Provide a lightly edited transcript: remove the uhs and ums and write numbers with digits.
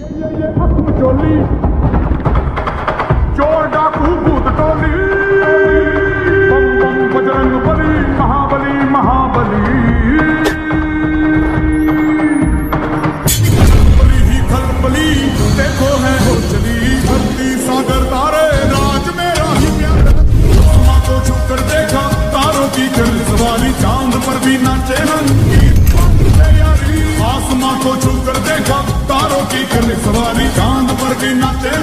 ये हस्म चोली चोर डाकू भूत टोली बम बम बजरंग बली महाबली महाबली बली ही खलबली देखो है हो चली धरती सागर तारे राज मेरा ही प्यार आसमां को छू कर देखा तारों की चल सवारी चांद पर भी नाचे आसमां को छू कर देखा तारों की चल सवारी चांद पर भी नाचे